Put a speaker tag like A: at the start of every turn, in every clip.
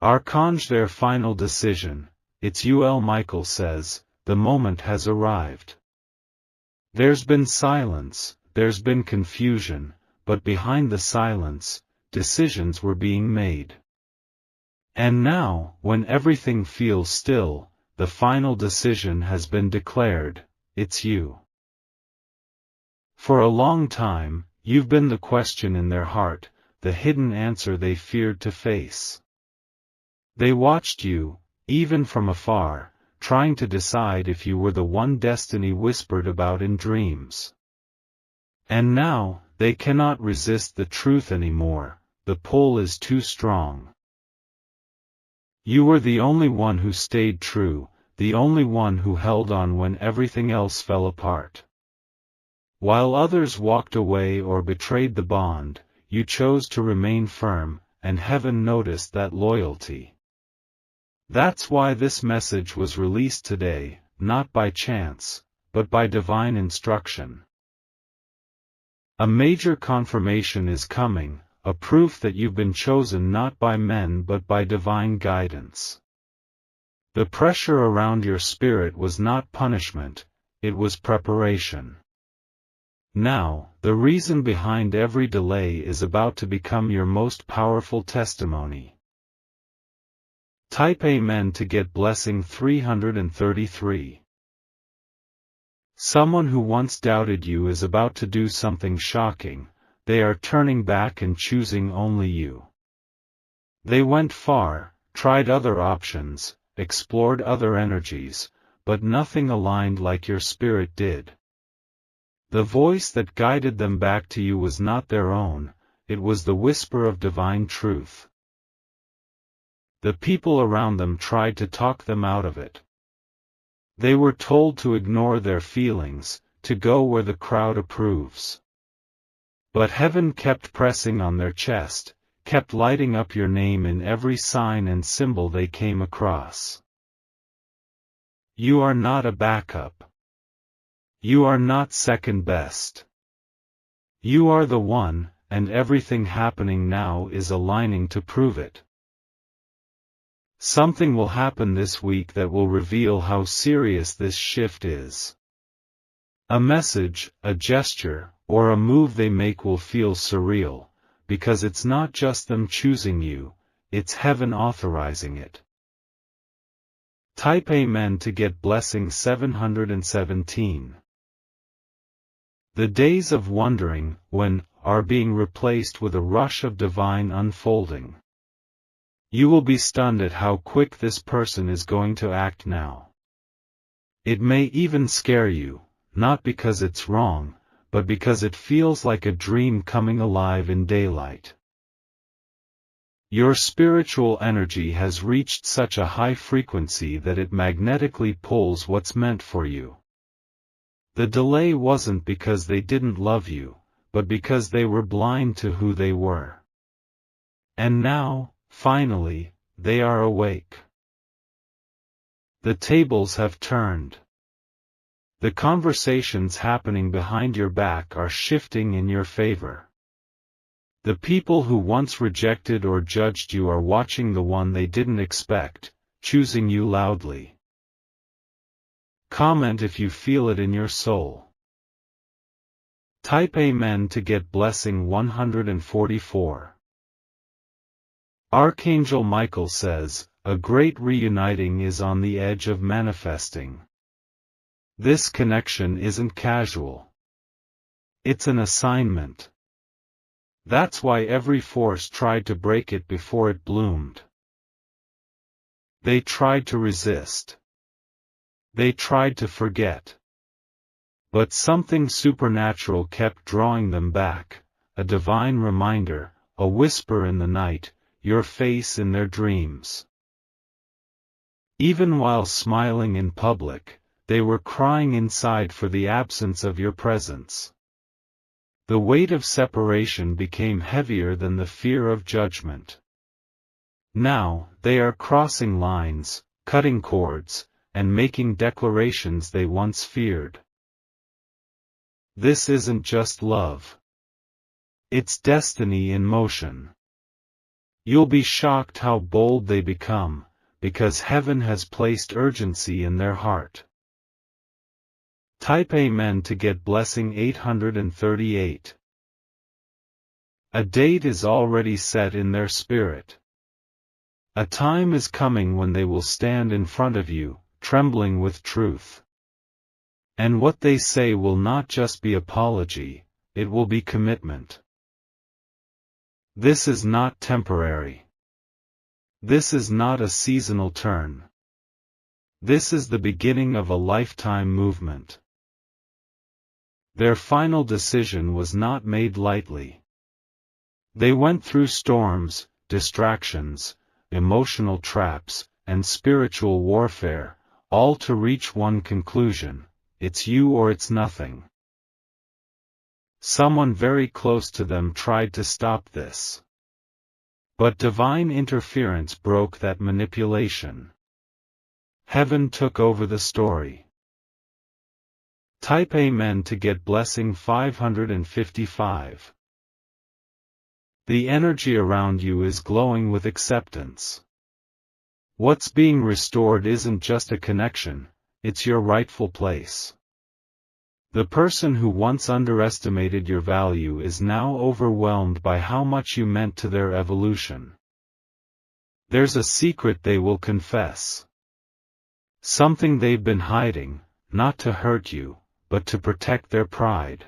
A: Archange their final decision, it's UL Michael says, the moment has arrived. There's been silence, there's been confusion, but behind the silence, decisions were being made. And now, when everything feels still, the final decision has been declared, it's you. For a long time, you've been the question in their heart, the hidden answer they feared to face. They watched you, even from afar, trying to decide if you were the one destiny whispered about in dreams. And now, they cannot resist the truth anymore, the pull is too strong. You were the only one who stayed true, the only one who held on when everything else fell apart. While others walked away or betrayed the bond, you chose to remain firm, and heaven noticed that loyalty. That's why this message was released today, not by chance, but by divine instruction. A major confirmation is coming, a proof that you've been chosen not by men but by divine guidance. The pressure around your spirit was not punishment, it was preparation. Now, the reason behind every delay is about to become your most powerful testimony. Type Amen to get blessing 333. Someone who once doubted you is about to do something shocking. They are turning back and choosing only you. They went far, tried other options, explored other energies, but nothing aligned like your spirit did. The voice that guided them back to you was not their own, it was the whisper of divine truth. The people around them tried to talk them out of it. They were told to ignore their feelings, to go where the crowd approves. But heaven kept pressing on their chest, kept lighting up your name in every sign and symbol they came across. You are not a backup. You are not second best. You are the one, and everything happening now is aligning to prove it. Something will happen this week that will reveal how serious this shift is. A message, a gesture, or a move they make will feel surreal, because it's not just them choosing you, it's heaven authorizing it. Type Amen to get blessing 717. The days of wondering, when, are being replaced with a rush of divine unfolding. You will be stunned at how quick this person is going to act now. It may even scare you, not because it's wrong, but because it feels like a dream coming alive in daylight. Your spiritual energy has reached such a high frequency that it magnetically pulls what's meant for you. The delay wasn't because they didn't love you, but because they were blind to who they were. And now, finally, they are awake. The tables have turned. The conversations happening behind your back are shifting in your favor. The people who once rejected or judged you are watching the one they didn't expect, choosing you loudly. Comment if you feel it in your soul. Type Amen to get blessing 144. Archangel Michael says, a great reuniting is on the edge of manifesting. This connection isn't casual. It's an assignment. That's why every force tried to break it before it bloomed. They tried to resist. They tried to forget. But something supernatural kept drawing them back, a divine reminder, a whisper in the night, your face in their dreams. Even while smiling in public, they were crying inside for the absence of your presence. The weight of separation became heavier than the fear of judgment. Now, they are crossing lines, cutting cords, and making declarations they once feared. This isn't just love. It's destiny in motion. You'll be shocked how bold they become, because heaven has placed urgency in their heart. Type Amen to get blessing 838. A date is already set in their spirit. A time is coming when they will stand in front of you, trembling with truth. And what they say will not just be apology, it will be commitment. This is not temporary. This is not a seasonal turn. This is the beginning of a lifetime movement. Their final decision was not made lightly. They went through storms, distractions, emotional traps, and spiritual warfare, all to reach one conclusion: it's you or it's nothing. Someone very close to them tried to stop this. But divine interference broke that manipulation. Heaven took over the story. Type Amen to get blessing 555. The energy around you is glowing with acceptance. What's being restored isn't just a connection, it's your rightful place. The person who once underestimated your value is now overwhelmed by how much you meant to their evolution. There's a secret they will confess. Something they've been hiding, not to hurt you, but to protect their pride.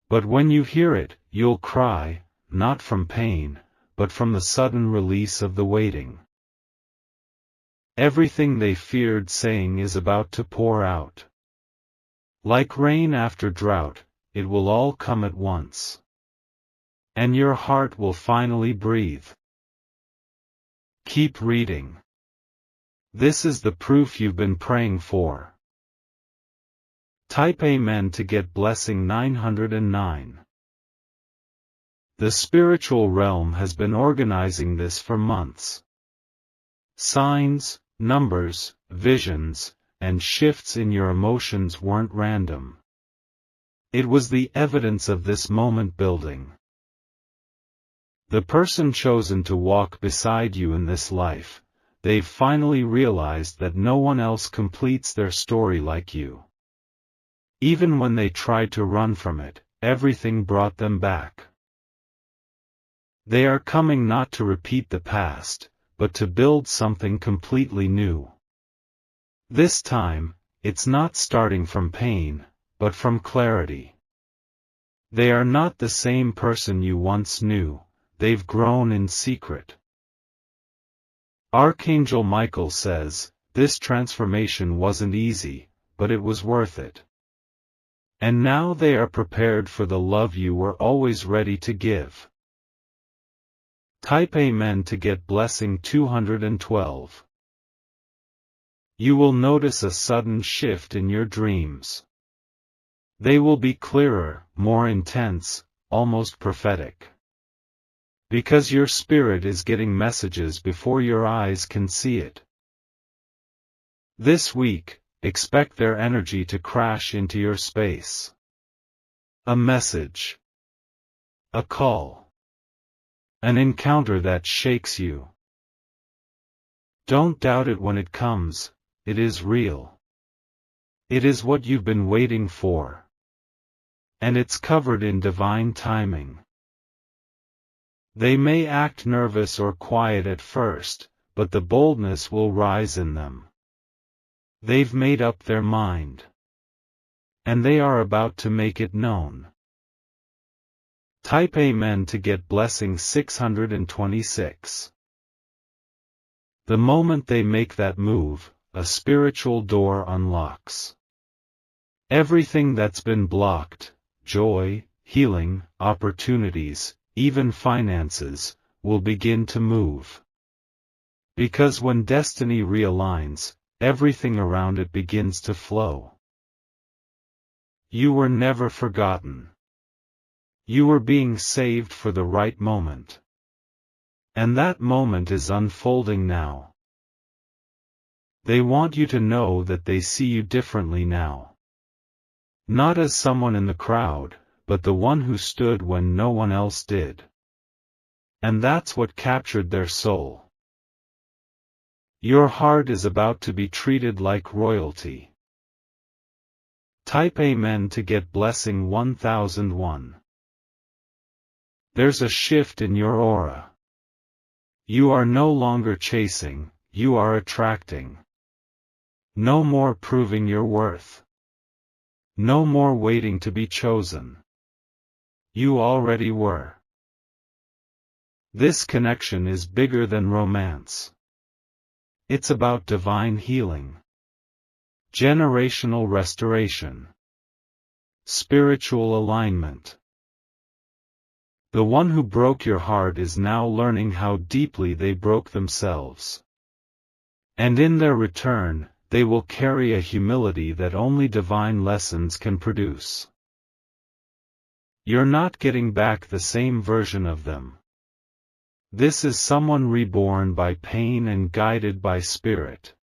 A: But when you hear it, you'll cry, not from pain, but from the sudden release of the waiting. Everything they feared saying is about to pour out. Like rain after drought, it will all come at once. And your heart will finally breathe. Keep reading. This is the proof you've been praying for. Type Amen to get blessing 909. The spiritual realm has been organizing this for months. Signs, numbers, visions, and shifts in your emotions weren't random. It was the evidence of this moment building. The person chosen to walk beside you in this life, they've finally realized that no one else completes their story like you. Even when they tried to run from it, everything brought them back. They are coming not to repeat the past, but to build something completely new. This time, it's not starting from pain, but from clarity. They are not the same person you once knew, they've grown in secret. Archangel Michael says, this transformation wasn't easy, but it was worth it. And now they are prepared for the love you were always ready to give. Type Amen to get blessing 212. You will notice a sudden shift in your dreams. They will be clearer, more intense, almost prophetic. Because your spirit is getting messages before your eyes can see it. This week, expect their energy to crash into your space. A message. A call. An encounter that shakes you. Don't doubt it when it comes, it is real. It is what you've been waiting for. And it's covered in divine timing. They may act nervous or quiet at first, but the boldness will rise in them. They've made up their mind. And they are about to make it known. Type Amen to get blessing 626. The moment they make that move, a spiritual door unlocks. Everything that's been blocked, joy, healing, opportunities, even finances, will begin to move. Because when destiny realigns, everything around it begins to flow. You were never forgotten. You were being saved for the right moment. And that moment is unfolding now. They want you to know that they see you differently now. Not as someone in the crowd, but the one who stood when no one else did. And that's what captured their soul. Your heart is about to be treated like royalty. Type Amen to get blessing 1001. There's a shift in your aura. You are no longer chasing, you are attracting. No more proving your worth. No more waiting to be chosen. You already were. This connection is bigger than romance. It's about divine healing, generational restoration, spiritual alignment. The one who broke your heart is now learning how deeply they broke themselves. And in their return, they will carry a humility that only divine lessons can produce. You're not getting back the same version of them. This is someone reborn by pain and guided by spirit.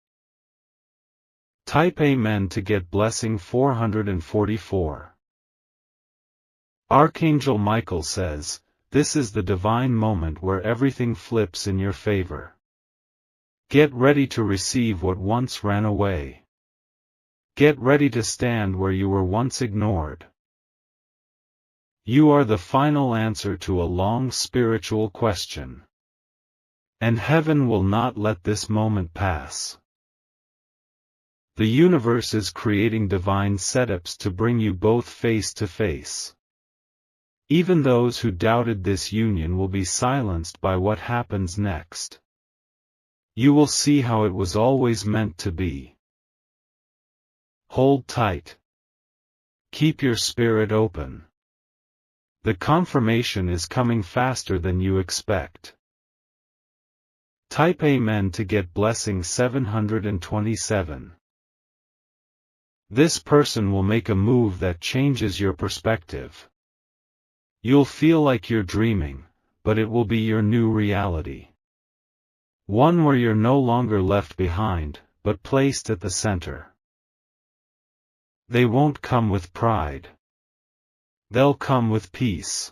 A: Type Amen to get blessing 444. Archangel Michael says, this is the divine moment where everything flips in your favor. Get ready to receive what once ran away. Get ready to stand where you were once ignored. You are the final answer to a long spiritual question. And heaven will not let this moment pass. The universe is creating divine setups to bring you both face to face. Even those who doubted this union will be silenced by what happens next. You will see how it was always meant to be. Hold tight. Keep your spirit open. The confirmation is coming faster than you expect. Type Amen to get blessing 727. This person will make a move that changes your perspective. You'll feel like you're dreaming, but it will be your new reality. One where you're no longer left behind, but placed at the center. They won't come with pride. They'll come with peace.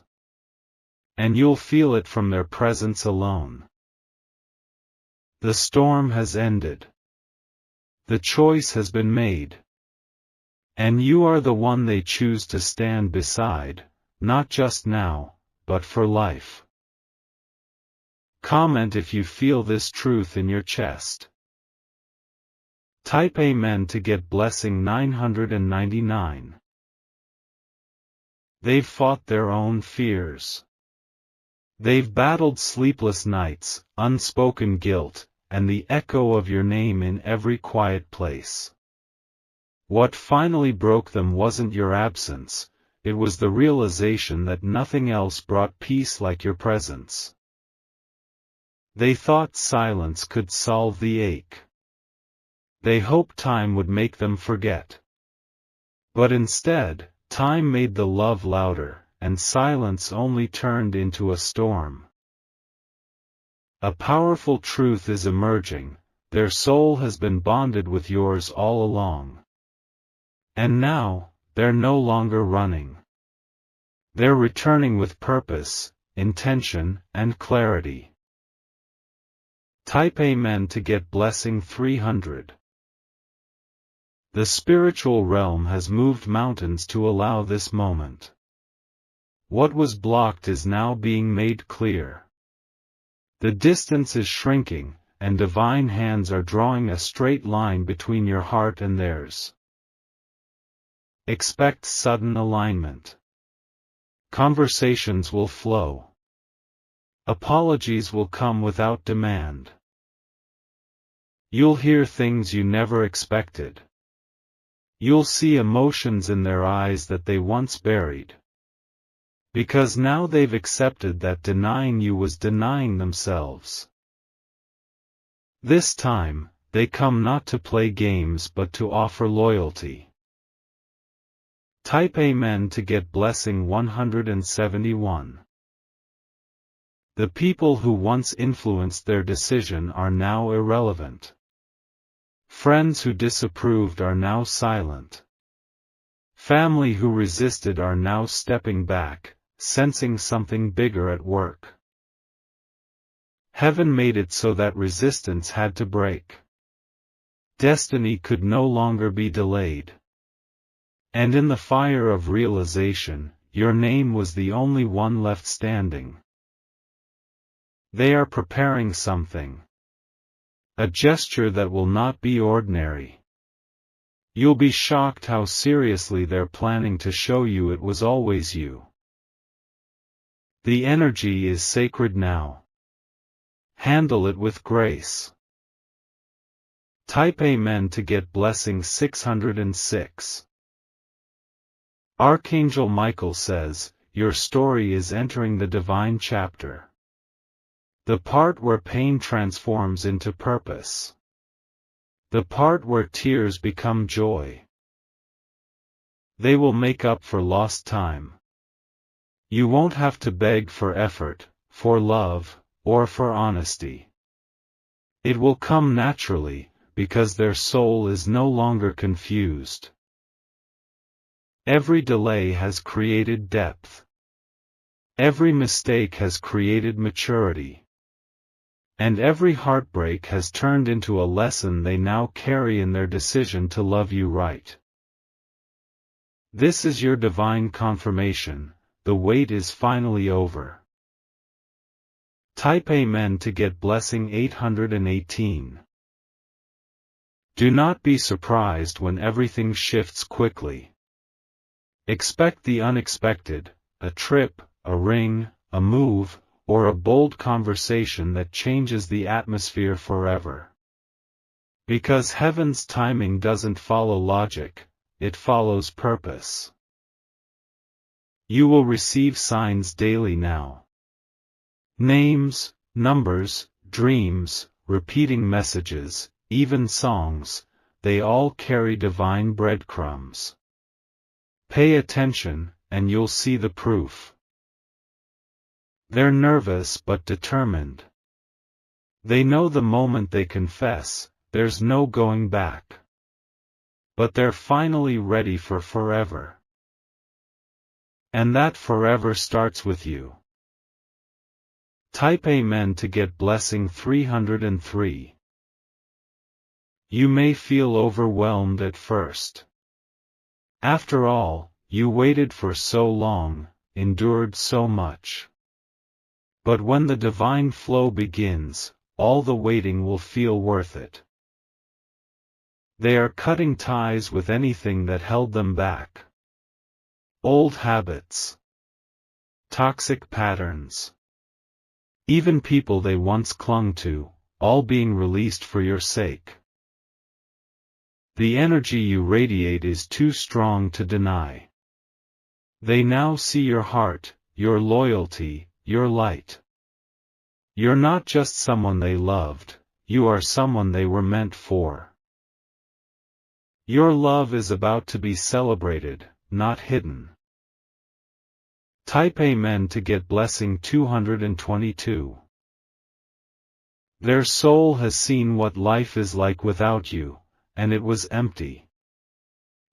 A: And you'll feel it from their presence alone. The storm has ended. The choice has been made. And you are the one they choose to stand beside, not just now, but for life. Comment if you feel this truth in your chest. Type Amen to get blessing 999. They've fought their own fears. They've battled sleepless nights, unspoken guilt, and the echo of your name in every quiet place. What finally broke them wasn't your absence, it was the realization that nothing else brought peace like your presence. They thought silence could solve the ache. They hoped time would make them forget. But instead, time made the love louder, and silence only turned into a storm. A powerful truth is emerging, their soul has been bonded with yours all along. And now, they're no longer running. They're returning with purpose, intention, and clarity. Type Amen to get blessing 300. The spiritual realm has moved mountains to allow this moment. What was blocked is now being made clear. The distance is shrinking, and divine hands are drawing a straight line between your heart and theirs. Expect sudden alignment. Conversations will flow. Apologies will come without demand. You'll hear things you never expected. You'll see emotions in their eyes that they once buried. Because now they've accepted that denying you was denying themselves. This time, they come not to play games but to offer loyalty. Type Amen to get blessing 171. The people who once influenced their decision are now irrelevant. Friends who disapproved are now silent. Family who resisted are now stepping back, sensing something bigger at work. Heaven made it so that resistance had to break. Destiny could no longer be delayed. And in the fire of realization, your name was the only one left standing. They are preparing something. A gesture that will not be ordinary. You'll be shocked how seriously they're planning to show you it was always you. The energy is sacred now. Handle it with grace. Type Amen to get blessing 606. Archangel Michael says, your story is entering the divine chapter. The part where pain transforms into purpose. The part where tears become joy. They will make up for lost time. You won't have to beg for effort, for love, or for honesty. It will come naturally, because their soul is no longer confused. Every delay has created depth. Every mistake has created maturity. And every heartbreak has turned into a lesson they now carry in their decision to love you right. This is your divine confirmation, the wait is finally over. Type Amen to get blessing 818. Do not be surprised when everything shifts quickly. Expect the unexpected, a trip, a ring, a move, or a bold conversation that changes the atmosphere forever. Because heaven's timing doesn't follow logic, it follows purpose. You will receive signs daily now. Names, numbers, dreams, repeating messages, even songs, they all carry divine breadcrumbs. Pay attention, and you'll see the proof. They're nervous but determined. They know the moment they confess, there's no going back. But they're finally ready for forever. And that forever starts with you. Type Amen to get blessing 303. You may feel overwhelmed at first. After all, you waited for so long, endured so much. But when the divine flow begins, all the waiting will feel worth it. They are cutting ties with anything that held them back. Old habits. Toxic patterns. Even people they once clung to, all being released for your sake. The energy you radiate is too strong to deny. They now see your heart, your loyalty, your light. You're not just someone they loved, you are someone they were meant for. Your love is about to be celebrated, not hidden. Type Amen to get blessing 222. Their soul has seen what life is like without you, and it was empty.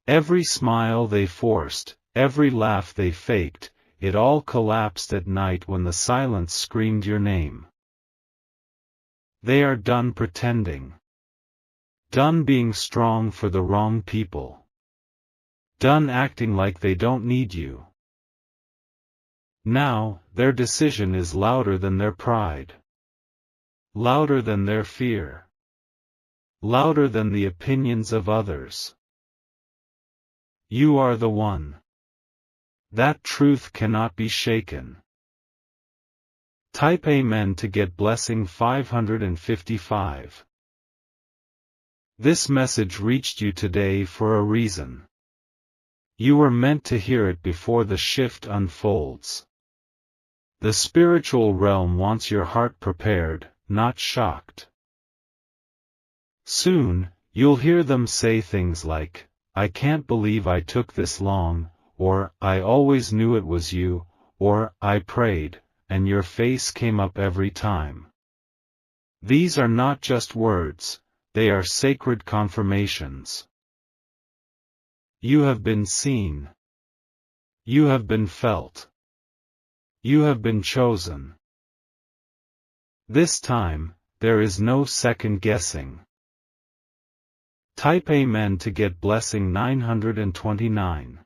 A: Every smile they forced, every laugh they faked, it all collapsed at night when the silence screamed your name. They are done pretending. Done being strong for the wrong people. Done acting like they don't need you. Now, their decision is louder than their pride. Louder than their fear. Louder than the opinions of others. You are the one. That truth cannot be shaken. Type Amen to get blessing 555. This message reached you today for a reason. You were meant to hear it before the shift unfolds. The spiritual realm wants your heart prepared, not shocked. Soon, you'll hear them say things like, I can't believe I took this long, or I always knew it was you, or I prayed, and your face came up every time. These are not just words, they are sacred confirmations. You have been seen. You have been felt. You have been chosen. This time, there is no second guessing. Type Amen to get blessing 929.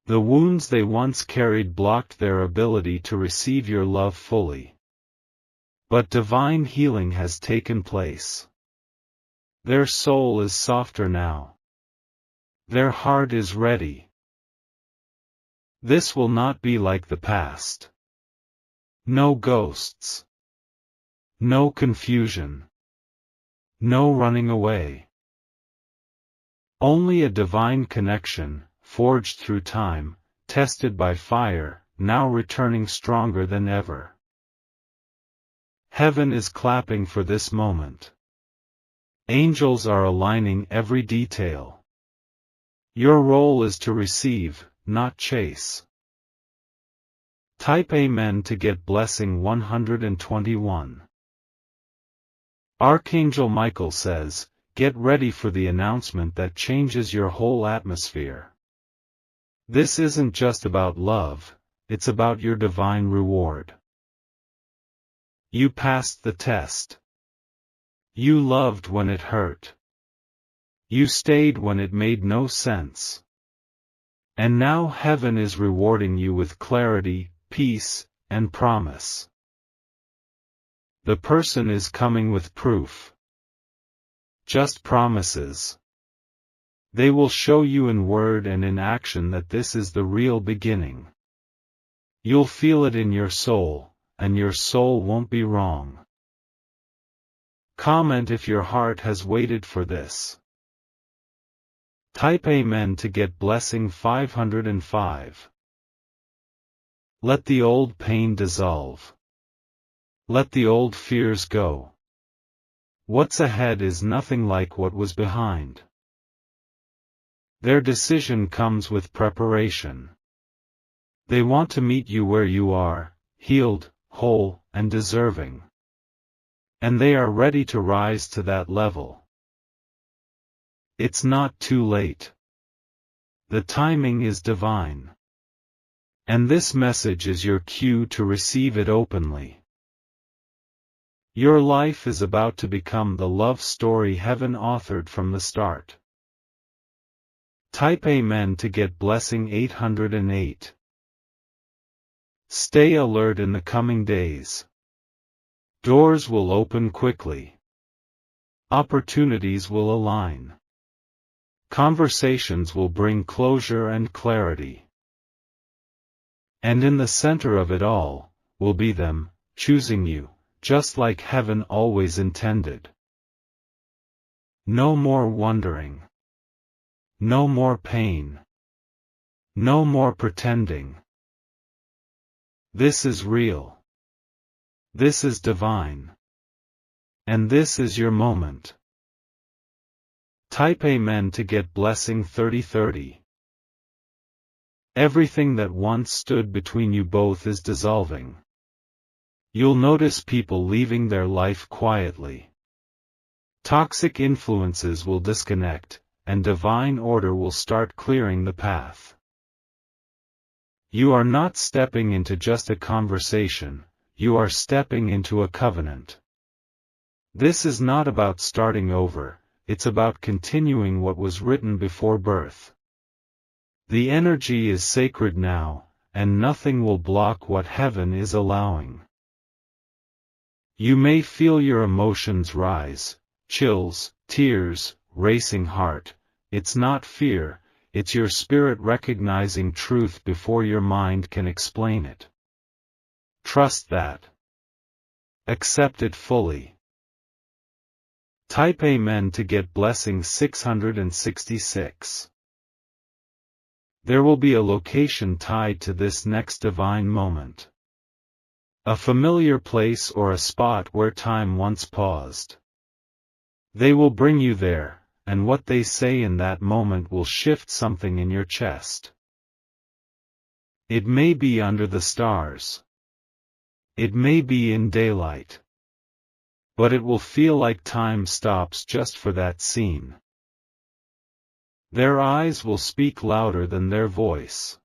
A: The wounds they once carried blocked their ability to receive your love fully. But divine healing has taken place. Their soul is softer now. Their heart is ready. This will not be like the past. No ghosts. No confusion. No running away. Only a divine connection, forged through time, tested by fire, now returning stronger than ever. Heaven is clapping for this moment. Angels are aligning every detail. Your role is to receive, not chase. Type Amen to get blessing 121. Archangel Michael says, get ready for the announcement that changes your whole atmosphere. This isn't just about love, it's about your divine reward. You passed the test. You loved when it hurt. You stayed when it made no sense. And now heaven is rewarding you with clarity, peace, and promise. The person is coming with proof. Just promises. They will show you in word and in action that this is the real beginning. You'll feel it in your soul, and your soul won't be wrong. Comment if your heart has waited for this. Type Amen to get blessing 505. Let the old pain dissolve. Let the old fears go. What's ahead is nothing like what was behind. Their decision comes with preparation. They want to meet you where you are, healed, whole, and deserving. And they are ready to rise to that level. It's not too late. The timing is divine. And this message is your cue to receive it openly. Your life is about to become the love story heaven authored from the start. Type Amen to get blessing 808. Stay alert in the coming days. Doors will open quickly. Opportunities will align. Conversations will bring closure and clarity. And in the center of it all, will be them, choosing you, just like heaven always intended. No more wondering. No more pain. No more pretending. This is real. This is divine. And this is your moment. Type Amen to get blessing 3030. Everything that once stood between you both is dissolving. You'll notice people leaving their life quietly. Toxic influences will disconnect, and divine order will start clearing the path. You are not stepping into just a conversation, you are stepping into a covenant. This is not about starting over, it's about continuing what was written before birth. The energy is sacred now, and nothing will block what heaven is allowing. You may feel your emotions rise, chills, tears, racing heart. It's not fear, it's your spirit recognizing truth before your mind can explain it. Trust that. Accept it fully. Type Amen to get blessing 666. There will be a location tied to this next divine moment. A familiar place or a spot where time once paused. They will bring you there, and what they say in that moment will shift something in your chest. It may be under the stars. It may be in daylight. But it will feel like time stops just for that scene. Their eyes will speak louder than their voice.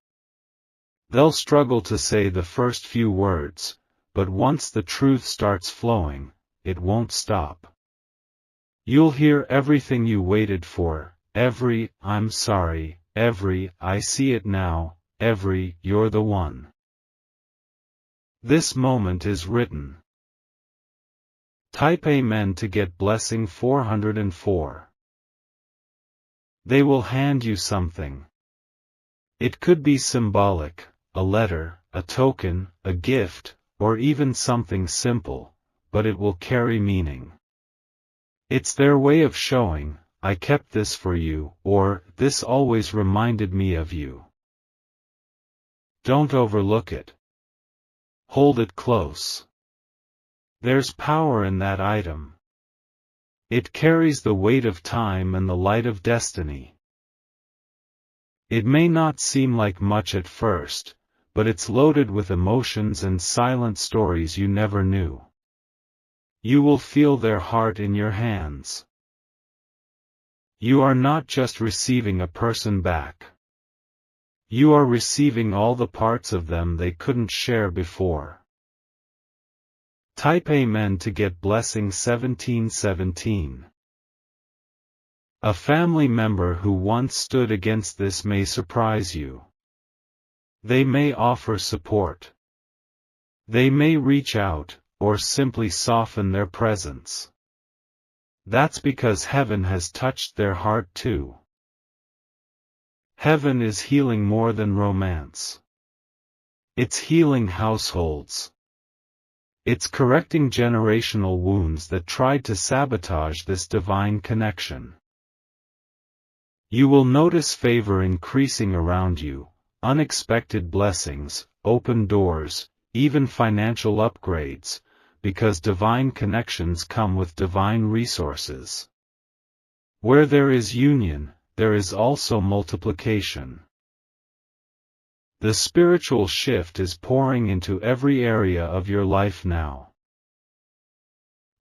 A: They'll struggle to say the first few words, but once the truth starts flowing, it won't stop. You'll hear everything you waited for, every, "I'm sorry," every, "I see it now," every, "You're the one." This moment is written. Type Amen to get blessing 404. They will hand you something. It could be symbolic, a letter, a token, a gift, or even something simple, but it will carry meaning. It's their way of showing, "I kept this for you," or "This always reminded me of you." Don't overlook it. Hold it close. There's power in that item. It carries the weight of time and the light of destiny. It may not seem like much at first, but it's loaded with emotions and silent stories you never knew. You will feel their heart in your hands. You are not just receiving a person back. You are receiving all the parts of them they couldn't share before. Type Amen to get blessing 1717. A family member who once stood against this may surprise you. They may offer support. They may reach out, or simply soften their presence. That's because heaven has touched their heart too. Heaven is healing more than romance. It's healing households. It's correcting generational wounds that tried to sabotage this divine connection. You will notice favor increasing around you, unexpected blessings, open doors, even financial upgrades, because divine connections come with divine resources. Where there is union, there is also multiplication. The spiritual shift is pouring into every area of your life now.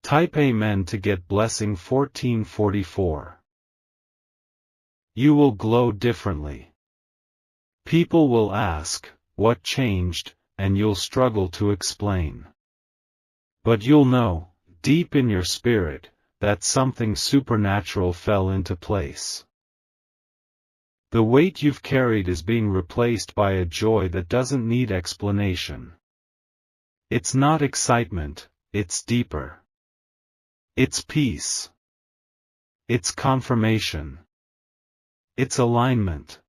A: Type Amen to get blessing 1444. You will glow differently. People will ask, "What changed?" and you'll struggle to explain. But you'll know, deep in your spirit, that something supernatural fell into place. The weight you've carried is being replaced by a joy that doesn't need explanation. It's not excitement, it's deeper. It's peace. It's confirmation. It's alignment.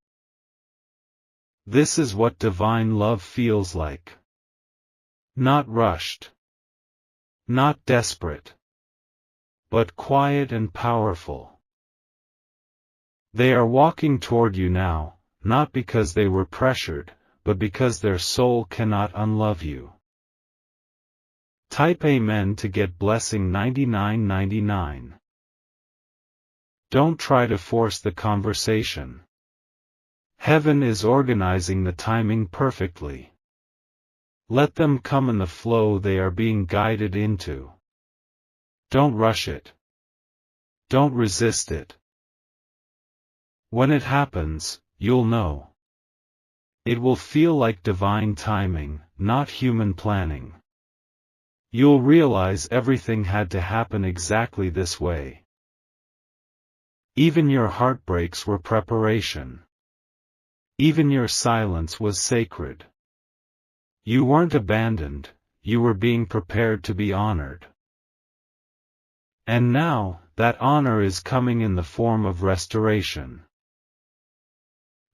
A: This is what divine love feels like. Not rushed. Not desperate. But quiet and powerful. They are walking toward you now, not because they were pressured, but because their soul cannot unlove you. Type Amen to get blessing 9999. Don't try to force the conversation. Heaven is organizing the timing perfectly. Let them come in the flow they are being guided into. Don't rush it. Don't resist it. When it happens, you'll know. It will feel like divine timing, not human planning. You'll realize everything had to happen exactly this way. Even your heartbreaks were preparation. Even your silence was sacred. You weren't abandoned, you were being prepared to be honored. And now, that honor is coming in the form of restoration.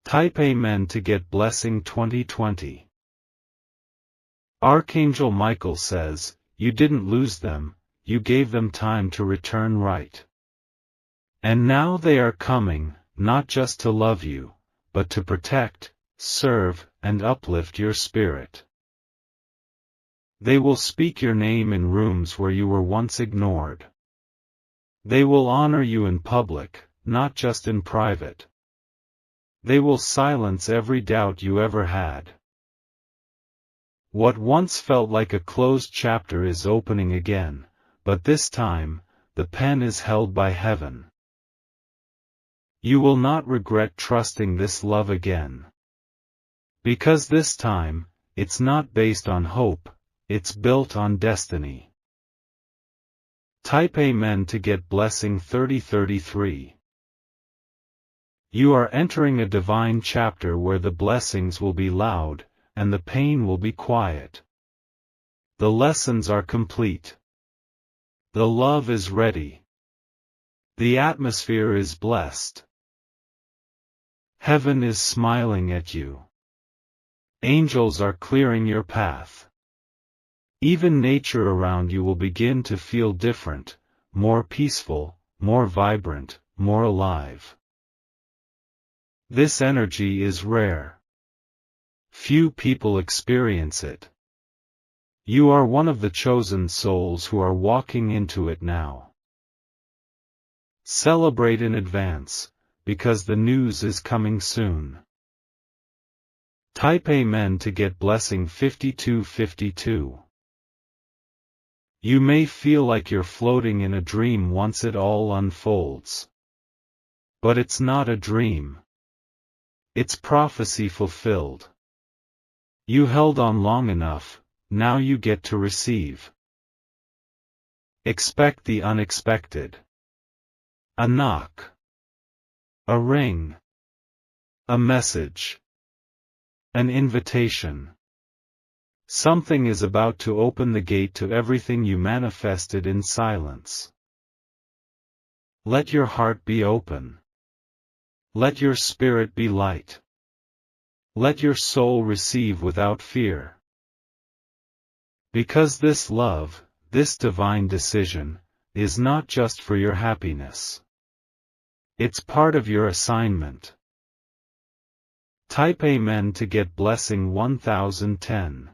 A: Type Amen to get blessing 2020. Archangel Michael says, "You didn't lose them, you gave them time to return right. And now they are coming, not just to love you, but to protect, serve, and uplift your spirit. They will speak your name in rooms where you were once ignored. They will honor you in public, not just in private. They will silence every doubt you ever had. What once felt like a closed chapter is opening again, but this time, the pen is held by heaven. You will not regret trusting this love again. Because this time, it's not based on hope, it's built on destiny. Type Amen to get blessing 3033. You are entering a divine chapter where the blessings will be loud, and the pain will be quiet. The lessons are complete. The love is ready. The atmosphere is blessed. Heaven is smiling at you. Angels are clearing your path. Even nature around you will begin to feel different, more peaceful, more vibrant, more alive. This energy is rare. Few people experience it. You are one of the chosen souls who are walking into it now. Celebrate in advance, because the news is coming soon. Type Amen to get blessing 5252. You may feel like you're floating in a dream once it all unfolds. But it's not a dream. It's prophecy fulfilled. You held on long enough, now you get to receive. Expect the unexpected. A knock. A ring. A message. An invitation. Something is about to open the gate to everything you manifested in silence. Let your heart be open. Let your spirit be light. Let your soul receive without fear. Because this love, this divine decision, is not just for your happiness. It's part of your assignment. Type Amen to get blessing 1010.